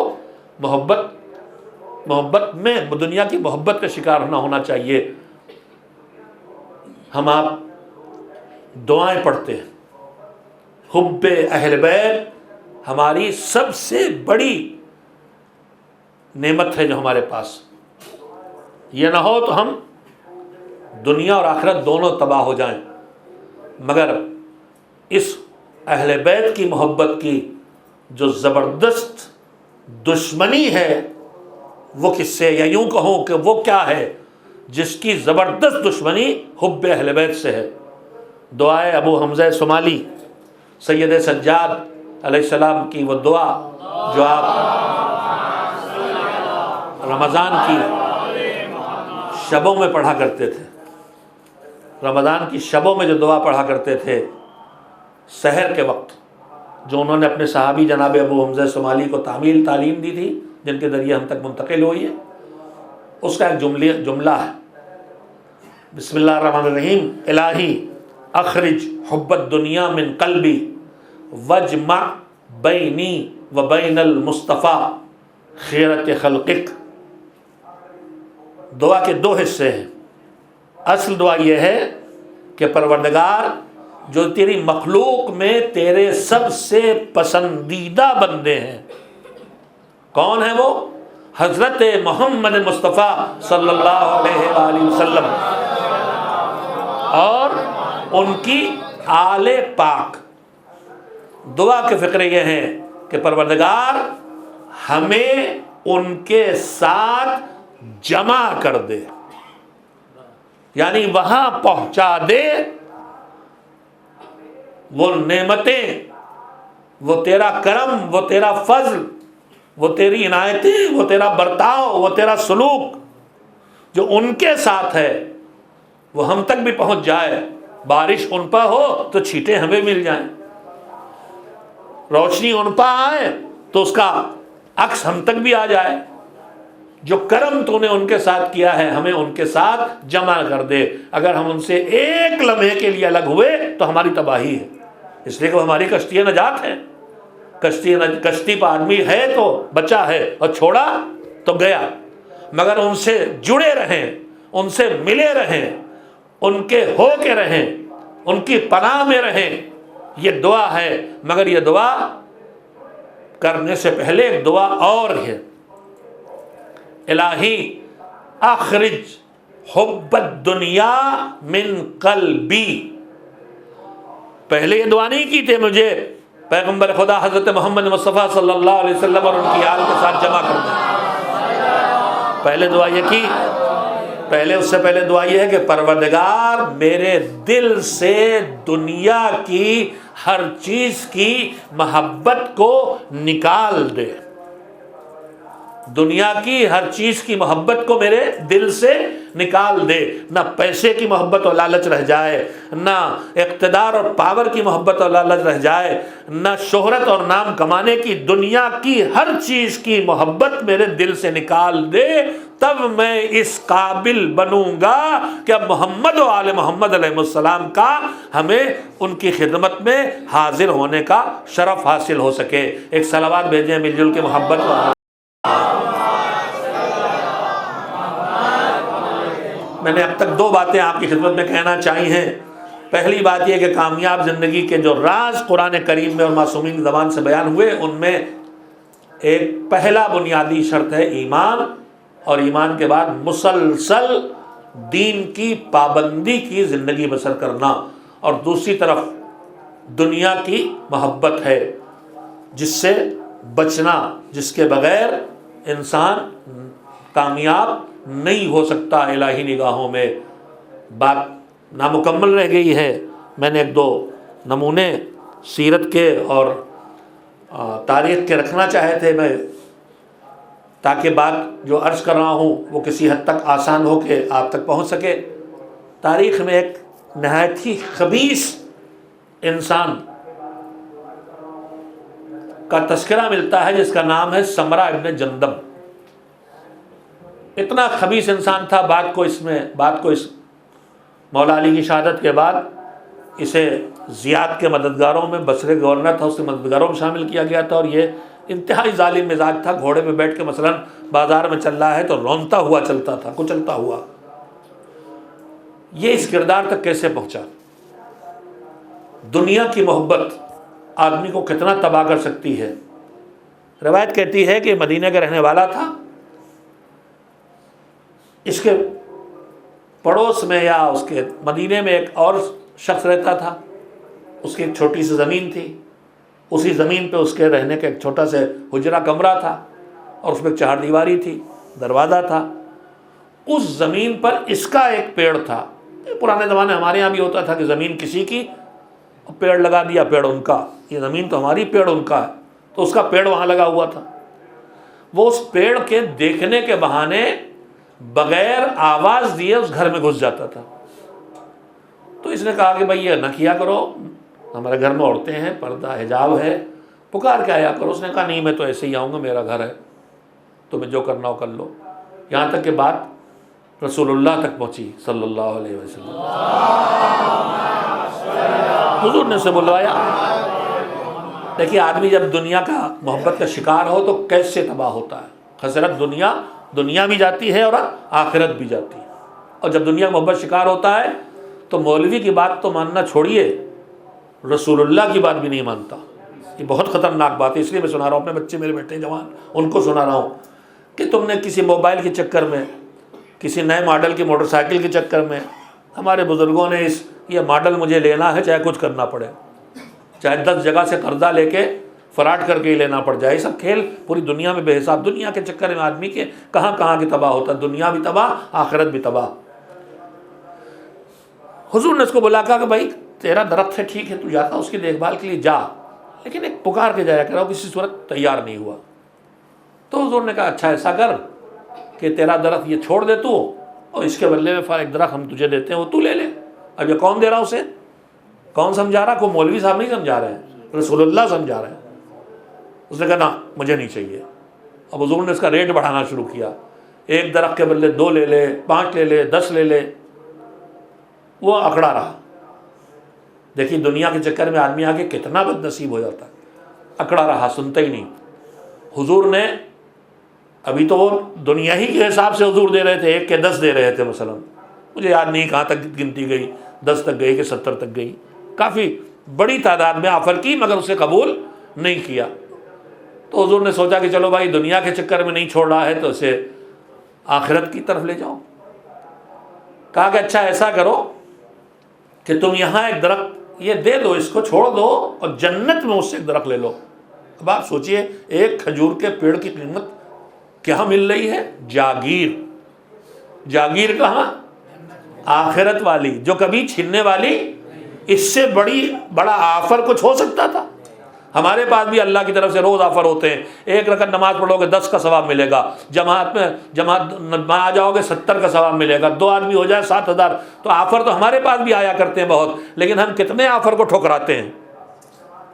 محبت میں دنیا کی محبت کا شکار نہ ہونا چاہیے. ہم آپ دعائیں پڑھتے ہیں، حب اہل بیت ہماری سب سے بڑی نعمت ہے جو ہمارے پاس. یہ نہ ہو تو ہم دنیا اور آخرت دونوں تباہ ہو جائیں. مگر اس اہل بیت کی محبت کی جو زبردست دشمنی ہے وہ کس سے، یا یوں کہوں کہ وہ کیا ہے جس کی زبردست دشمنی حب اہل بیت سے ہے. دعائے ابو حمزہ صومالی سید سجاد علیہ السلام کی وہ دعا جو آپ رمضان کی شبوں میں پڑھا کرتے تھے، رمضان کی شبوں میں جو دعا پڑھا کرتے تھے سحر کے وقت، جو انہوں نے اپنے صحابی جناب ابو حمزہ صومالی کو تعلیم دی تھی، جن کے ذریعے ہم تک منتقل ہوئی ہے، اس کا ایک جملہ ہے. بسم اللہ الرحمن الرحیم. الہی اخرج حب الدنیا من قلبی وجمع بینی و بین المصطفیٰ خیرت خلقک. دعا کے 2 حصے ہیں. اصل دعا یہ ہے کہ پروردگار جو تیری مخلوق میں تیرے سب سے پسندیدہ بندے ہیں، کون ہیں وہ؟ حضرت محمد مصطفیٰ صلی اللہ علیہ وآلہ وسلم اور ان کی آل پاک. دعا کے فقرے یہ ہیں کہ پروردگار ہمیں ان کے ساتھ جمع کر دے، یعنی وہاں پہنچا دے. وہ نعمتیں، وہ تیرا کرم، وہ تیرا فضل، وہ تیری عنایتیں، وہ تیرا برتاؤ، وہ تیرا سلوک جو ان کے ساتھ ہے وہ ہم تک بھی پہنچ جائے. بارش ان پہ ہو تو چھینٹیں ہمیں مل جائیں، روشنی ان پہ آئے تو اس کا عکس ہم تک بھی آ جائے. جو کرم تو نے ان کے ساتھ کیا ہے ہمیں ان کے ساتھ جمع کر دے. اگر ہم ان سے ایک لمحے کے لیے الگ ہوئے تو ہماری تباہی ہے. اس لیے کہ وہ ہماری کشتی نجات ہے. کشتی پہ آدمی ہے تو بچا ہے، اور چھوڑا تو گیا. مگر ان سے جڑے رہیں، ان سے ملے رہیں، ان کے ہو کے رہیں، ان کی پناہ میں رہیں. یہ دعا ہے. مگر یہ دعا کرنے سے پہلے ایک دعا اور ہے. الہی اخرج حب الدنیا من قلبی. پہلے یہ دعا نہیں کی تھی مجھے پیغمبر خدا حضرت محمد مصطفیٰ صلی اللہ علیہ وسلم اور ان کی آل کے ساتھ جمع کر دیں. پہلے دعا یہ کی، اس سے پہلے دعا یہ ہے کہ پروردگار میرے دل سے دنیا کی ہر چیز کی محبت کو نکال دے. دنیا کی ہر چیز کی محبت کو میرے دل سے نکال دے. نہ پیسے کی محبت اور لالچ رہ جائے، نہ اقتدار اور پاور کی محبت اور لالچ رہ جائے، نہ شہرت اور نام کمانے کی. دنیا کی ہر چیز کی محبت میرے دل سے نکال دے، تب میں اس قابل بنوں گا کہ اب محمد و آل محمد علیہ السلام کا ہمیں ان کی خدمت میں حاضر ہونے کا شرف حاصل ہو سکے. ایک صلوات بھیجیں مل جل کے محبت کو. میں نے اب تک 2 باتیں آپ کی خدمت میں کہنا چاہی ہیں. پہلی بات یہ کہ کامیاب زندگی کے جو راز قرآن کریم میں اور معصومین کی زبان سے بیان ہوئے، ان میں ایک پہلا بنیادی شرط ہے ایمان، اور ایمان کے بعد مسلسل دین کی پابندی کی زندگی بسر کرنا. اور دوسری طرف دنیا کی محبت ہے جس سے بچنا، جس کے بغیر انسان کامیاب نہیں ہو سکتا. الہی نگاہوں میں بات نامکمل رہ گئی ہے. میں نے 1-2 نمونے سیرت کے اور تاریخ کے رکھنا چاہے تھے میں، تاکہ بات جو عرض کر رہا ہوں وہ کسی حد تک آسان ہو کے آپ تک پہنچ سکے. تاریخ میں ایک نہایت ہی خبیث انسان کا تذکرہ ملتا ہے جس کا نام ہے سمرہ ابن جندب. اتنا خبیث انسان تھا. بات کو اس مولا علی کی شہادت کے بعد اسے زیاد کے مددگاروں میں، بصرے گورنر تھا، اس کے مددگاروں میں شامل کیا گیا تھا. اور یہ انتہائی ظالم مزاج تھا. گھوڑے پہ بیٹھ کے مثلا بازار میں چل رہا ہے تو رونتا ہوا چلتا تھا، کچلتا ہوا. یہ اس کردار تک کیسے پہنچا؟ دنیا کی محبت آدمی کو کتنا تباہ کر سکتی ہے. روایت کہتی ہے کہ مدینہ کا رہنے والا تھا. اس کے پڑوس میں یا اس کے مدینے میں ایک اور شخص رہتا تھا. اس کی ایک چھوٹی سی زمین تھی. اسی زمین پہ اس کے رہنے کا ایک چھوٹا سا حجرہ کمرہ تھا، اور اس میں 4 دیواری تھی، دروازہ تھا. اس زمین پر اس کا ایک پیڑ تھا. پرانے زمانے ہمارے یہاں بھی ہوتا تھا کہ زمین کسی کی، پیڑ لگا دیا، پیڑ ان کا. یہ زمین تو ہماری، پیڑ ان کا ہے. تو اس کا پیڑ وہاں لگا ہوا تھا. وہ اس پیڑ کے دیکھنے کے بہانے بغیر آواز دیے اس گھر میں گھس جاتا تھا. تو اس نے کہا کہ بھائی یہ نہ کیا کرو، ہمارے گھر میں عورتیں ہیں، پردہ حجاب ہے، پکار کے آیا کرو. اس نے کہا نہیں، میں تو ایسے ہی آؤں گا، میرا گھر ہے، تمہیں جو کرنا ہو کر لو. یہاں تک کہ بات رسول اللہ تک پہنچی صلی اللہ علیہ وسلم. حضور نے اسے بلوایا. دیکھیے آدمی جب دنیا کا محبت کا شکار ہو تو کیسے تباہ ہوتا ہے. خسرت دنیا بھی جاتی ہے اور آخرت بھی جاتی ہے. اور جب دنیا کا محبت شکار ہوتا ہے تو مولوی کی بات تو ماننا چھوڑیے، رسول اللہ کی بات بھی نہیں مانتا. یہ بہت خطرناک بات ہے. اس لیے میں سنا رہا ہوں، اپنے بچے میرے بیٹے جوان، ان کو سنا رہا ہوں کہ تم نے کسی موبائل کے چکر میں، کسی نئے ماڈل کی موٹر سائیکل کے چکر میں، ہمارے بزرگوں نے یہ ماڈل مجھے لینا ہے چاہے کچھ کرنا پڑے، چاہے 10 جگہ سے قرضہ لے کے فراڈ کر کے ہی لینا پڑ جائے. یہ سب کھیل پوری دنیا میں بے حساب. دنیا کے چکر میں آدمی کے کہاں کی تباہ ہوتا ہے. دنیا بھی تباہ، آخرت بھی تباہ. حضور نے اس کو بلا کہا کہ بھائی تیرا درخت ہے، ٹھیک ہے، تو جاتا اس کی دیکھ بھال کے لیے جا، لیکن ایک پکار کے جایا کرو. کسی صورت تیار نہیں ہوا. تو حضور نے کہا اچھا ایسا کر کہ تیرا درخت یہ چھوڑ دے تو، اور اس کے بدلے میں ایک درخت ہم تجھے دیتے ہیں، وہ تو لے لے. اب یہ کون دے رہا اسے؟ کون سمجھا رہا؟ کوئی مولوی صاحب نہیں سمجھا رہے ہیں، رسول اللہ سمجھا رہے ہیں. اس نے کہا نا مجھے نہیں چاہیے. اب حضور نے اس کا ریٹ بڑھانا شروع کیا. 1 درخت کے بدلے 2 لے لے، 5 لے لے، 10 لے لے. وہ اکڑا رہا. دیکھیے دنیا کے چکر میں آدمی آگے کتنا بد نصیب ہو جاتا ہے، اکڑا رہا، سنتا ہی نہیں۔ حضور نے ابھی تو وہ دنیا ہی کے حساب سے حضور دے رہے تھے، 1 کے 10 دے رہے تھے مثلا، مجھے یاد نہیں کہاں تک گنتی گئی، 10 تک گئی کہ 70 تک گئی، کافی بڑی تعداد میں آفر کی مگر اسے قبول نہیں کیا۔ تو حضور نے سوچا کہ چلو بھائی دنیا کے چکر میں نہیں چھوڑ رہا ہے تو اسے آخرت کی طرف لے جاؤ۔ کہا کہ اچھا ایسا کرو کہ تم یہاں ایک درخت یہ دے دو، اس کو چھوڑ دو اور جنت میں اس سے ایک درخت لے لو۔ اب آپ سوچئے ایک کھجور کے پیڑ کی قیمت کیا مل رہی ہے؟ جاگیر۔ جاگیر کہاں؟ آخرت والی، جو کبھی چھننے والی۔ اس سے بڑا آفر کچھ ہو سکتا تھا؟ ہمارے پاس بھی اللہ کی طرف سے روز آفر ہوتے ہیں، 1 رکعت نماز پڑھو گے 10 کا ثواب ملے گا، جماعت میں آ جاؤ گے 70 کا ثواب ملے گا، 2 آدمی ہو جائے 7,000۔ تو آفر تو ہمارے پاس بھی آیا کرتے ہیں بہت، لیکن ہم کتنے آفر کو ٹھکراتے ہیں،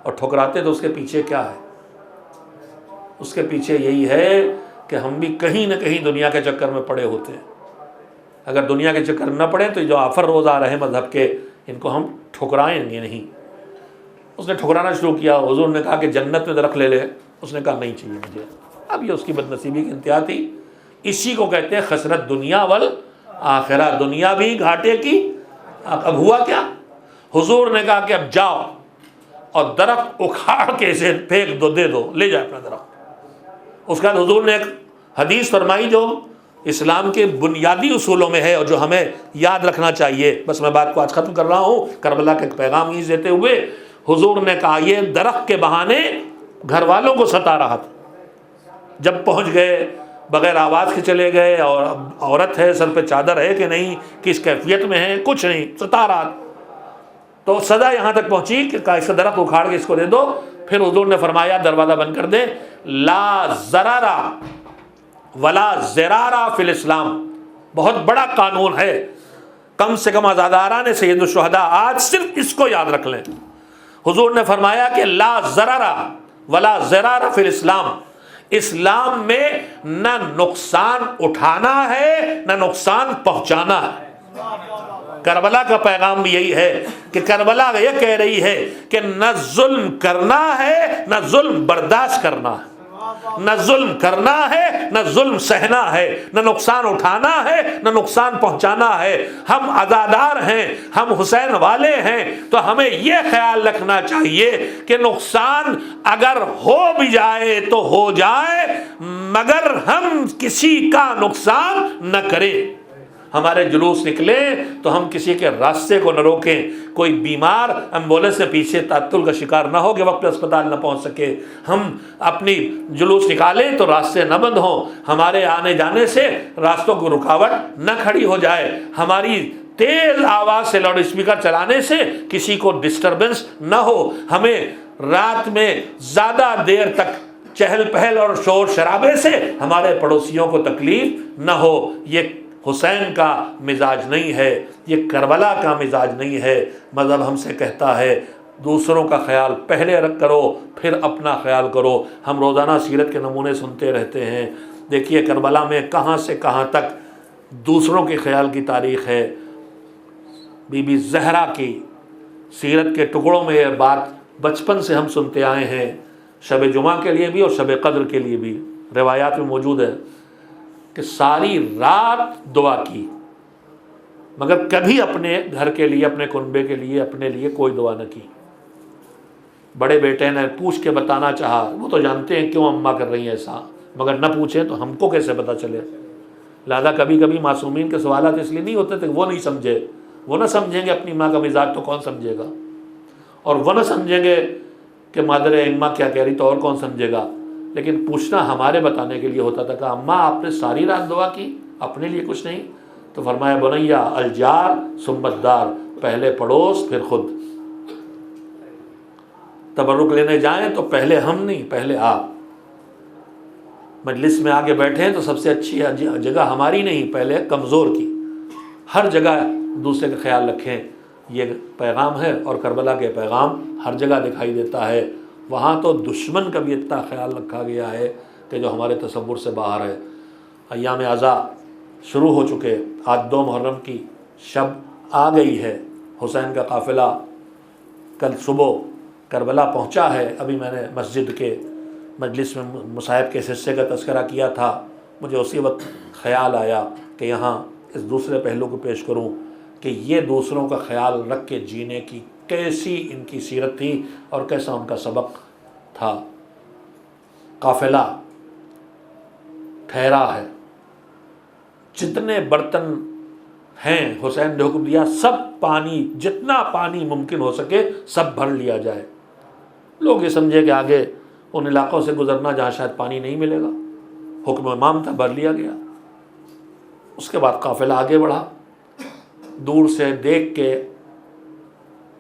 اور ٹھکراتے تو اس کے پیچھے کیا ہے؟ اس کے پیچھے یہی ہے کہ ہم بھی کہیں نہ کہیں دنیا کے چکر میں پڑے ہوتے ہیں۔ اگر دنیا کے چکر نہ پڑیں تو جو آفر روز آ رہے ہیں مذہب کے، ان کو ہم ٹھکرائیں گے نہیں۔ اس نے ٹھکرانا شروع کیا۔ حضور نے کہا کہ جنت میں درخت لے لے، اس نے کہا نہیں چاہیے مجھے۔ اب یہ اس کی بد نصیبی کی انتہا تھی۔ اسی کو کہتے ہیں خسرت دنیا والآخرہ، دنیا بھی گھاٹے کی۔ اب ہوا کیا؟ حضور نے کہا کہ اب جاؤ اور درخت اکھاڑ کے اسے پھینک دو، دے دو، لے جائے اپنا درخت۔ اس کے بعد حضور نے ایک حدیث فرمائی جو اسلام کے بنیادی اصولوں میں ہے اور جو ہمیں یاد رکھنا چاہیے۔ بس میں بات کو آج ختم کر رہا ہوں، کربلا کا ایک پیغام ہی دیتے ہوئے حضور نے کہا یہ درخت کے بہانے گھر والوں کو ستا رہا تھا۔ جب پہنچ گئے بغیر آواز کے چلے گئے، اور عورت ہے سر پہ چادر ہے کہ نہیں، کس کیفیت میں ہے، کچھ نہیں، ستا رہا تھا۔ تو سزا یہاں تک پہنچی کہ اس کا درخت اکھاڑ کے اس کو دے دو۔ پھر حضور نے فرمایا دروازہ بند کر دے، لا ضرر ولا ضرار فی الاسلام۔ بہت بڑا قانون ہے، کم سے کم عزاداران سید الشہداء آج صرف اس کو یاد رکھ لیں۔ حضور نے فرمایا کہ لا ضرر ولا ضرار فی الاسلام، اسلام میں نہ نقصان اٹھانا ہے نہ نقصان پہنچانا ہے۔ کربلا کا پیغام بھی یہی ہے کہ کربلا یہ کہہ رہی ہے کہ نہ ظلم کرنا ہے نہ ظلم برداشت کرنا ہے، نہ ظلم کرنا ہے نہ ظلم سہنا ہے، نہ نقصان اٹھانا ہے نہ نقصان پہنچانا ہے۔ ہم عزادار ہیں، ہم حسین والے ہیں، تو ہمیں یہ خیال رکھنا چاہیے کہ نقصان اگر ہو بھی جائے تو ہو جائے، مگر ہم کسی کا نقصان نہ کریں۔ ہمارے جلوس نکلے تو ہم کسی کے راستے کو نہ روکیں، کوئی بیمار ایمبولینس سے پیچھے تعطل کا شکار نہ ہو کہ وقت پہ اسپتال نہ پہنچ سکے۔ ہم اپنی جلوس نکالیں تو راستے نہ بند ہوں، ہمارے آنے جانے سے راستوں کو رکاوٹ نہ کھڑی ہو جائے، ہماری تیز آواز سے لاؤڈ اسپیکر چلانے سے کسی کو ڈسٹربنس نہ ہو، ہمیں رات میں زیادہ دیر تک چہل پہل اور شور شرابے سے ہمارے پڑوسیوں کو تکلیف نہ ہو۔ یہ حسین کا مزاج نہیں ہے، یہ کربلا کا مزاج نہیں ہے۔ مذہب ہم سے کہتا ہے دوسروں کا خیال پہلے رکھ کرو پھر اپنا خیال کرو۔ ہم روزانہ سیرت کے نمونے سنتے رہتے ہیں، دیکھیے کربلا میں کہاں سے کہاں تک دوسروں کے خیال کی تاریخ ہے۔ بی بی زہرا کی سیرت کے ٹکڑوں میں یہ بات بچپن سے ہم سنتے آئے ہیں، شب جمعہ کے لیے بھی اور شب قدر کے لیے بھی روایات میں موجود ہے کہ ساری رات دعا کی، مگر کبھی اپنے گھر کے لیے، اپنے کنبے کے لیے، اپنے لیے کوئی دعا نہ کی۔ بڑے بیٹے نے پوچھ کے بتانا چاہا، وہ تو جانتے ہیں کیوں اماں کر رہی ہیں ایسا، مگر نہ پوچھیں تو ہم کو کیسے پتہ چلے۔ لہذا کبھی کبھی معصومین کے سوالات اس لیے نہیں ہوتے تھے کہ وہ نہیں سمجھے، وہ نہ سمجھیں گے اپنی ماں کا مزاج تو کون سمجھے گا، اور وہ نہ سمجھیں گے کہ مادر اماں کیا کہہ رہی تو اور کون سمجھے گا۔ لیکن پوچھنا ہمارے بتانے کے لیے ہوتا تھا کہ اماں آپ نے ساری رات دعا کی، اپنے لیے کچھ نہیں؟ تو فرمایا بنیا الجار ثم الدار، پہلے پڑوس پھر خود۔ تبرک لینے جائیں تو پہلے ہم نہیں، پہلے آپ۔ مجلس میں آگے بیٹھے ہیں تو سب سے اچھی جگہ ہماری نہیں، پہلے کمزور کی۔ ہر جگہ دوسرے کا خیال رکھیں، یہ پیغام ہے، اور کربلا کے پیغام ہر جگہ دکھائی دیتا ہے۔ وہاں تو دشمن کا بھی اتنا خیال رکھا گیا ہے کہ جو ہمارے تصور سے باہر ہے۔ ایام عزا شروع ہو چکے، آج 2 محرم کی شب آ گئی ہے، حسین کا قافلہ کل صبح کربلا پہنچا ہے. ابھی میں نے مسجد کے مجلس میں مصاحب کے اس حصے کا تذکرہ کیا تھا. مجھے اسی وقت خیال آیا کہ یہاں اس دوسرے پہلو کو پیش کروں کہ یہ دوسروں کا خیال رکھ کے جینے کی کیسی ان کی سیرت تھی اور کیسا ان کا سبق تھا. قافلہ ٹھہرا ہے, جتنے برتن ہیں حسین نے حکم دیا سب پانی, جتنا پانی ممکن ہو سکے سب بھر لیا جائے. لوگ یہ سمجھے کہ آگے ان علاقوں سے گزرنا جہاں شاید پانی نہیں ملے گا, حکم امام تھا, بھر لیا گیا. اس کے بعد قافلہ آگے بڑھا. دور سے دیکھ کے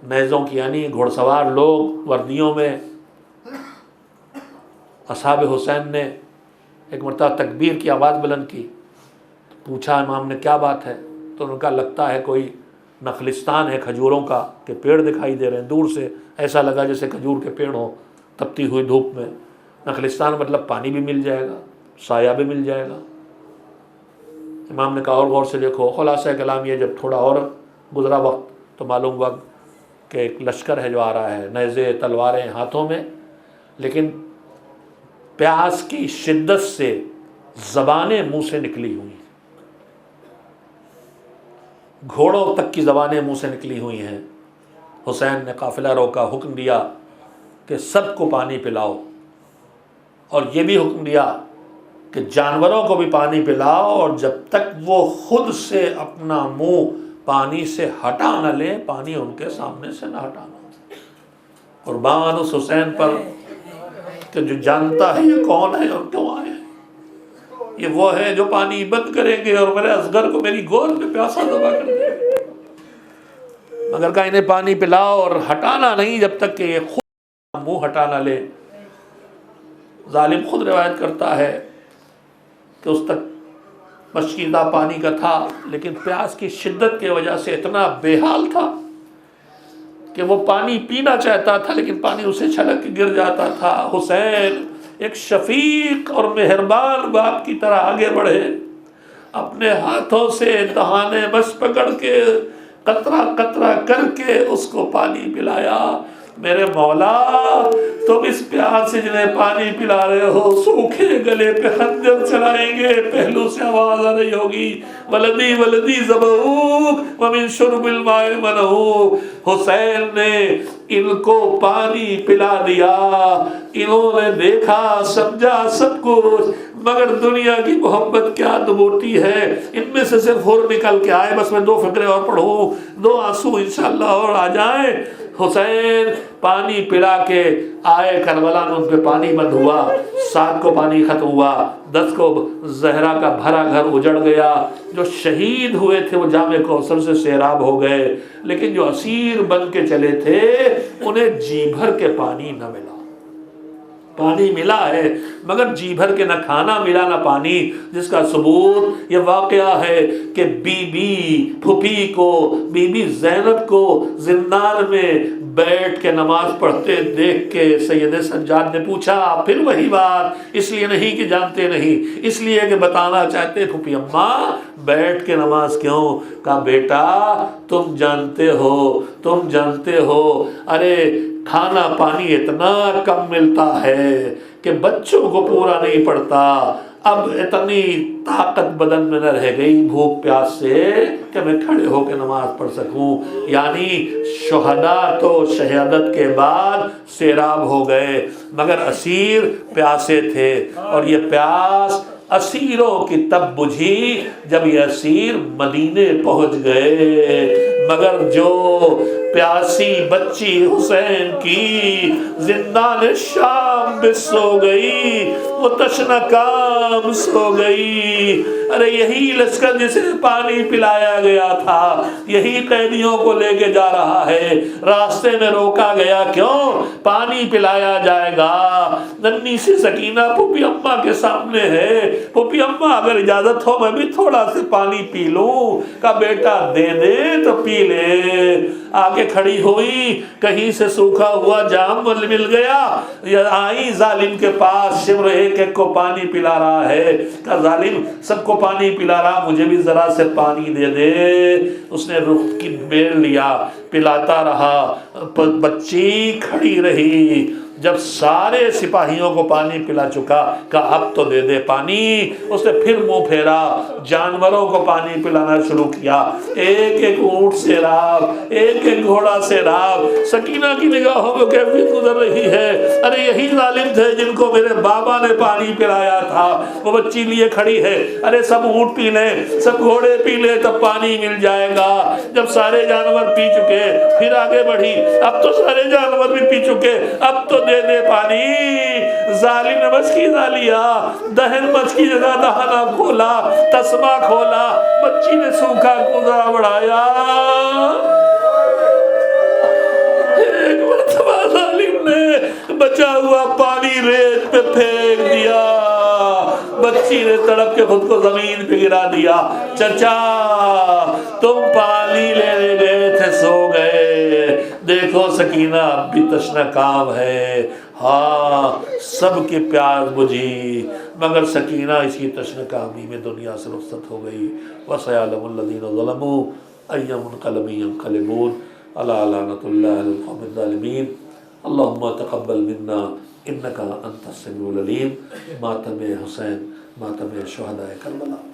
نیزوں کی یعنی گھڑ سوار لوگ وردیوں میں, اصحاب حسین نے ایک مرتبہ تکبیر کی آواز بلند کی. پوچھا امام نے کیا بات ہے, تو ان کا لگتا ہے کوئی نخلستان ہے کھجوروں کا کہ پیڑ دکھائی دے رہے ہیں. دور سے ایسا لگا جیسے کھجور کے پیڑ ہوں تپتی ہوئی دھوپ میں. نخلستان مطلب پانی بھی مل جائے گا, سایہ بھی مل جائے گا. امام نے کہا اور غور سے دیکھو. خلاصہ کلام یہ جب تھوڑا اور گزرا وقت تو معلوم ہوا کہ ایک لشکر ہے جو آ رہا ہے, نیزے تلواریں ہاتھوں میں, لیکن پیاس کی شدت سے زبانیں منہ سے نکلی ہوئی, گھوڑوں تک کی زبانیں منہ سے نکلی ہوئی ہیں. حسین نے قافلہ روکا, حکم دیا کہ سب کو پانی پلاؤ, اور یہ بھی حکم دیا کہ جانوروں کو بھی پانی پلاؤ, اور جب تک وہ خود سے اپنا منہ پانی سے ہٹا نہ لیں پانی ان کے سامنے سے نہ ہٹانا. قربان اس حسین پر کہ جو جانتا ہے یہ کون ہے اور کیوں آئے ہیں. یہ وہ ہے جو پانی بند کریں گے اور میرے اصغر کو میری گود میں پیاسا دبا کر دیں گے, مگر کہ انہیں پانی پلاؤ اور ہٹانا نہیں جب تک کہ یہ خود منہ ہٹا نہ لے. ظالم خود روایت کرتا ہے کہ اس تک مشکیزہ پانی کا تھا, لیکن پیاس کی شدت کی وجہ سے اتنا بے حال تھا کہ وہ پانی پینا چاہتا تھا لیکن پانی اسے چھلک کے گر جاتا تھا. حسین ایک شفیق اور مہربان باپ کی طرح آگے بڑھے, اپنے ہاتھوں سے دہانے بس پکڑ کے قطرہ قطرہ کر کے اس کو پانی پلایا. میرے مولا تم اس پیاس سے جنہیں پانی پلا رہے ہو سوکھے گلے پہ خنجر چلائیں گے, پہلو سے آواز آ رہی ہوگی ولدی ولدی ذبحوک ومن شرب الماء منعوک. حسین نے ان کو پانی پلا دیا, انہوں نے دیکھا سمجھا سب کچھ, مگر دنیا کی محبت کیا دبوٹی ہے. ان میں سے صرف ہر نکل کے آئے, بس میں 2 فقرے اور پڑھوں, 2 آنسو انشاءاللہ اور آ جائیں. حسین پانی پلا کے آئے کربلا میں, ان پہ پانی بند ہوا, 7 کو پانی ختم ہوا, 10 کو زہرا کا بھرا گھر اجڑ گیا. جو شہید ہوئے تھے وہ جامع کوثر سے سیراب ہو گئے, لیکن جو اسیر بن کے چلے تھے انہیں جی بھر کے پانی نہ ملا. پانی ملا ہے مگر جی بھر کے نہ کھانا ملا نہ پانی, جس کا ثبوت یہ واقعہ ہے کہ بی بی پھپھی کو, بی بی زینب کو زندان میں بیٹھ کے نماز پڑھتے دیکھ کے سید سجاد نے پوچھا, پھر وہی بات, اس لیے نہیں کہ جانتے نہیں, اس لیے کہ بتانا چاہتے, پھپھی اماں بیٹھ کے نماز کیوں؟ کہا بیٹا تم جانتے ہو ارے کھانا پانی اتنا کم ملتا ہے کہ بچوں کو پورا نہیں پڑتا. اب اتنی طاقت بدن میں نہ رہ گئی بھوک پیاس سے کہ میں کھڑے ہو کے نماز پڑھ سکوں. یعنی شہداء تو شہادت کے بعد سیراب ہو گئے مگر اسیر پیاسے تھے, اور یہ پیاس اسیروں کی تب بجھی جب یہ اسیر مدینے پہنچ گئے. مگر جو پیاسی بچی حسین کی زندان شام میں سو گئی وہ تشنہ کام سو گئی. ارے یہی لشکر جسے پانی پلایا گیا تھا یہی قیدیوں کو لے کے جا رہا ہے, راستے میں روکا گیا کیوں؟ پانی پلایا جائے گا. ننھی سی سکینہ پھوپھی اماں کے سامنے ہے, پھوپھی اماں اگر اجازت ہو میں بھی تھوڑا سے پانی پی لوں. کہا بیٹا دے دے تو پی پی لے۔ آگے کھڑی ہوئی، کہیں سے سوکھا ہوا جام مل گیا، یہ آئی ظالم کے پاس، شمر ایک ایک کو پانی پلا رہا ہے، کہا ظالم سب کو پانی پلا رہا، مجھے بھی ذرا سے پانی دے دے۔ اس نے رخ کی بیل لیا، پلاتا رہا، بچی کھڑی رہی۔ جب سارے سپاہیوں کو پانی پلا چکا، کہا اب تو دے دے پانی۔ اس نے پھر منہ پھیرا، جانوروں کو پانی پلانا شروع کیا، ایک ایک اونٹ سے راب، ایک ایک گھوڑا سے راب۔ سکینہ کی نگاہوں میں کیفیت گزر رہی ہے، ارے یہی ظالم تھے جن کو میرے بابا نے پانی پلایا تھا۔ وہ بچی لیے کھڑی ہے، ارے سب اونٹ پی لیں، سب گھوڑے پی لیں تب پانی مل جائے گا۔ جب سارے جانور پی چکے، پھر آگے بڑھی، اب تو سارے جانور بھی پی چکے، اب تو دے دے پانی۔ ظالم نے بس کی ڈالیا، دہن مچ کی جگہ دہانا کھولا، تسمہ کھولا، بچی نے سوکھا کوزہ بڑھایا۔ ایک مرتبہ ظالم نے بچا ہوا پانی ریت پہ پھینک دیا، بچی نے تڑپ کے خود کو زمین پہ گرا دیا۔ چچا تم پانی لینے گئے تھے، سو گئے، دیکھو سکینہ اب بھی تشنہ کام ہے۔ ہاں سب کی پیاس بجھی، مگر سکینہ اسی تشنہ کامی میں دنیا سے رخصت ہو گئی۔ وَسَيَعْلَمُ الَّذِينَ ظَلَمُوا أَيَّ مُنْقَلَبٍ يَنْقَلِبُونَ أَلَا لَعْنَةُ اللَّهِ عَلَى الْقَوْمِ الظَّالِمِينَ اللهم تقبل منا إنك أنت السميع العليم۔ ماتم حسین، ماتم شہدائے کربلا۔